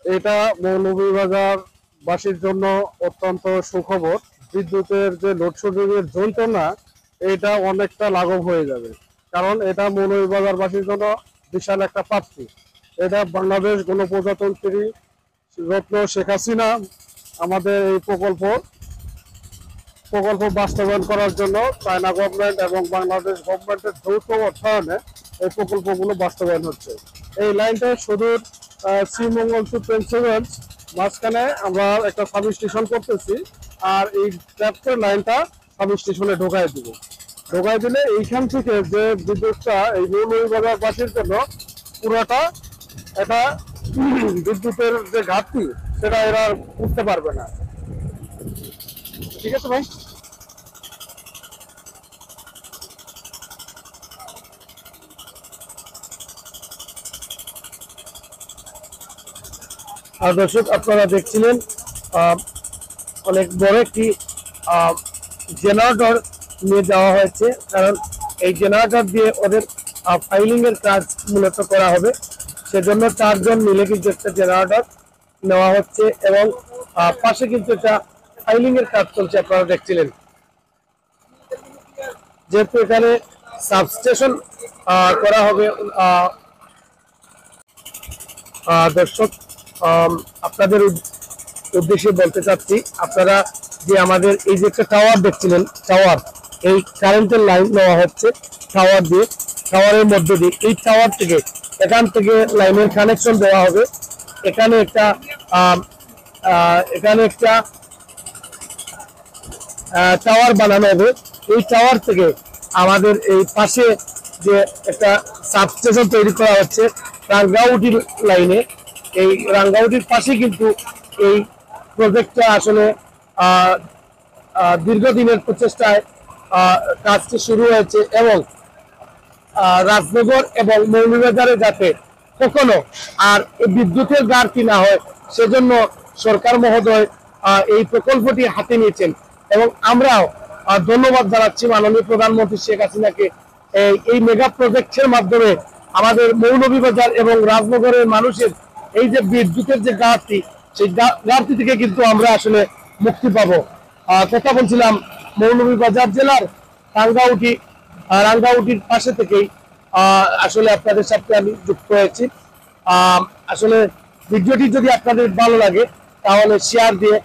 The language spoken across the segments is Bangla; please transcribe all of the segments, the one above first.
এটা মৌলভীবাজার বাসীর জন্য অত্যন্ত সুখবর। বিদ্যুতের যে লোডশেডিং এর যন্ত্রণা, এটা অনেকটা লাঘব হয়ে যাবে, কারণ এটা মৌলভীবাজার বাসীর জন্য বিশাল একটা প্রাপ্তি। এটা বাংলাদেশ গণপ্রজাতন্ত্রী রত্ন শেখ হাসিনা আমাদের এই প্রকল্প বাস্তবায়ন করার জন্য চায়না গভর্নমেন্ট এবং বাংলাদেশ গভর্নমেন্টের যৌথ অর্থায়নে এই প্রকল্পগুলো বাস্তবায়ন হচ্ছে। এই লাইনটা সুদূর শ্রীমঙ্গল টু প্রিন্সগঞ্জ মাঝখানে আমরা একটা সাব স্টেশন করতেছি, আর এই ট্র্যাপের লাইনটা সাব স্টেশনে ঢোকাই দিলে এইখান থেকে যে বিদ্যুৎটা এই মৌলভীবাজারবাসীর জন্য পুরোটা এটা বিদ্যুতের যে ঘাটতি সেটা এরা বুঝতে পারবে না। ঠিক আছে ভাই। আর দর্শক, আপনারা দেখছিলেন অনেক বড় একটি জেনারেটর নিয়ে যাওয়া হয়েছে, কারণ এই জেনারেটর দিয়ে ওদের ফাইলিং এর কাজ মূলত করা হবে। সেজন্য 4 জন মিলে কিন্তু একটা জেনারেটর নেওয়া হচ্ছে এবং পাশে কিন্তু একটা ফাইলিং এর কাজ চলছে, আপনারা দেখছিলেন। যেহেতু এখানে সাবস্টেশন করা হবে, দর্শক আপনাদের উদ্দেশ্যে বলতে চাচ্ছি, আপনারা যে আমাদের এই যে একটা টাওয়ার দেখছিলেন, টাওয়ার, এই কারেন্টের লাইন নেওয়া হচ্ছে টাওয়ার দিয়ে, টাওয়ারের মধ্য দিয়ে এই টাওয়ার থেকে এখান থেকে লাইনের কানেকশন দেওয়া হবে। এখানে একটা টাওয়ার বানানো হবে। এই টাওয়ার থেকে আমাদের এই পাশে যে একটা সাবস্টেশন তৈরি করা হচ্ছে রাঙ্গাউটির লাইনে, এই রাঙ্গাউটির পাশে কিন্তু এই প্রজেক্টটা আসলে দীর্ঘদিনের প্রচেষ্টায় কাজটি শুরু হয়েছে এবং রাজনগর এবং মৌলভীবাজারে যাতে কখনো আর বিদ্যুতের ঘাটতি না হয় সেজন্য সরকার মহোদয় এই প্রকল্পটি হাতে নিয়েছেন এবং আমরাও ধন্যবাদ জানাচ্ছি মাননীয় প্রধানমন্ত্রী শেখ হাসিনাকে। এই মেগা প্রজেক্টের মাধ্যমে আমাদের মৌলভীবাজার এবং রাজনগরের মানুষের এই যে বিদ্যুতের যে ঘাটতি, সেই ঘাটতি থেকে কিন্তু আমরা আসলে মুক্তি পাবো। কথা বলছিলাম মৌলভীবাজার জেলার রাঙ্গাউটির পাশে থেকেই আসলে আপনাদের সাথে আমি যুক্ত হয়েছি। আসলে ভিডিওটি যদি আপনাদের ভালো লাগে তাহলে শেয়ার দিয়ে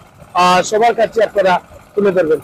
সবার কাছে আপনারা তুলে ধরবেন।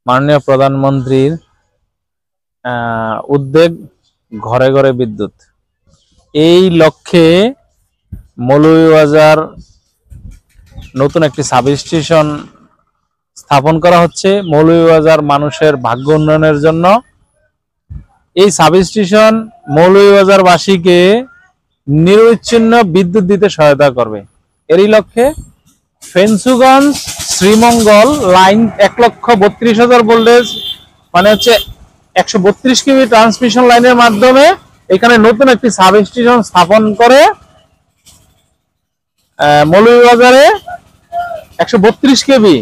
মাননীয় প্রধানমন্ত্রীর উদ্যোগ ঘরে ঘরে বিদ্যুৎ, এই লক্ষ্যে মৌলভীবাজার নতুন একটি সাব স্টেশন স্থাপন করা হচ্ছে মৌলভীবাজার মানুষের ভাগ্য উন্নয়নের জন্য। এই সাব স্টেশন মৌলভীবাজারবাসীকে নিরবিচ্ছিন্ন বিদ্যুৎ দিতে সহায়তা করবে। এরই লক্ষ্যে ফেন্সুগঞ্জ শ্রীমঙ্গল লাইন 1,32,000 ভোল্টেজ মানে হচ্ছে 132 কেভি ট্রান্সমিশন লাইনের মাধ্যমে এখানে নতুন একটি সাব স্টেশন স্থাপন করে মৌলভীবাজারে 132 কেভি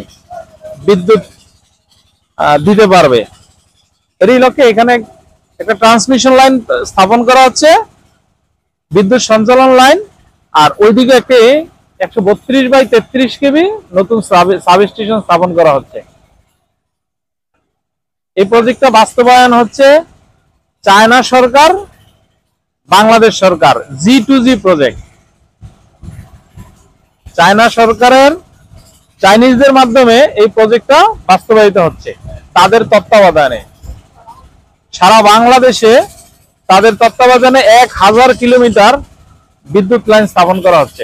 বিদ্যুৎ দিতে পারবে। এরই লক্ষ্যে এখানে একটা ট্রান্সমিশন লাইন স্থাপন করা হচ্ছে, বিদ্যুৎ সঞ্চালন লাইন, আর ওইদিকে একটি 132/33 কেভি নতুন সাব স্টেশন স্থাপন করা হচ্ছে। এই প্রজেক্টটা বাস্তবায়ন হচ্ছে চায়না সরকার, বাংলাদেশ সরকার, G2G প্রজেক্ট। চায়না সরকারের চাইনিজদের মাধ্যমে এই প্রজেক্টটা বাস্তবায়িত হচ্ছে তাদের তত্ত্বাবধানে। সারা বাংলাদেশে তাদের তত্ত্বাবধানে 1000 কিলোমিটার বিদ্যুৎ লাইন স্থাপন করা হচ্ছে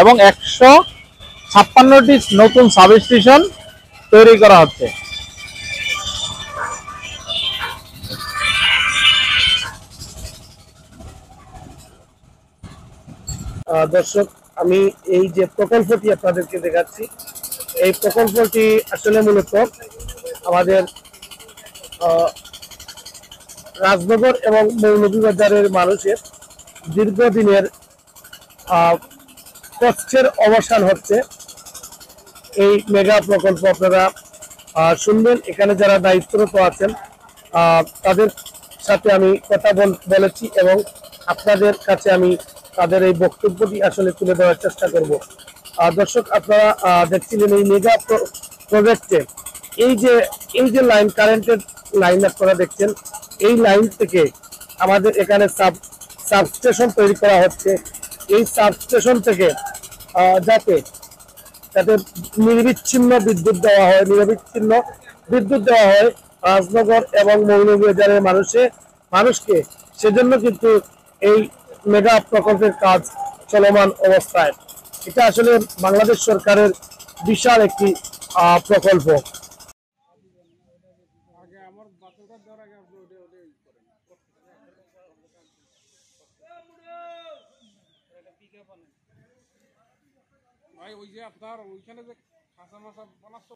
এবং 156টি নতুন সাবস্টেশন তৈরি করা হচ্ছে। দর্শক, আমি এই যে প্রকল্পটি আপনাদেরকে দেখাচ্ছি, এই প্রকল্পটি আসলে মূলত আমাদের রাজনগর এবং মৌলভীবাজারের মানুষের দীর্ঘদিনের কষ্টের অবসান হচ্ছে। এই মেগা প্রকল্প আপনারা শুনবেন। এখানে যারা দায়িত্বরত আছেন তাদের সাথে আমি কথা বলেছি এবং আপনাদের কাছে আমি তাদের এই বক্তব্যটি আসলে তুলে দেওয়ার চেষ্টা করব। দর্শক, আপনারা দেখছিলেন এই মেগা প্রজেক্টে এই যে লাইন, কারেন্টের লাইন আপনারা দেখছেন, এই লাইন থেকে আমাদের এখানে সাবস্টেশন তৈরি করা হচ্ছে। এই সাবস্টেশন থেকে যাতে যাতে নিরবিচ্ছিন্ন বিদ্যুৎ দেওয়া হয় রাজনগর এবং মৌলভীবাজারের মানুষকে। সেজন্য কিন্তু এই মেগা প্রকল্পের কাজ চলমান অবস্থায়। এটা আসলে বাংলাদেশ সরকারের বিশাল একটি প্রকল্প। ভাই ওই যে আপনার ওইখানে যে খাঁচা মাছা বানাচ্ছ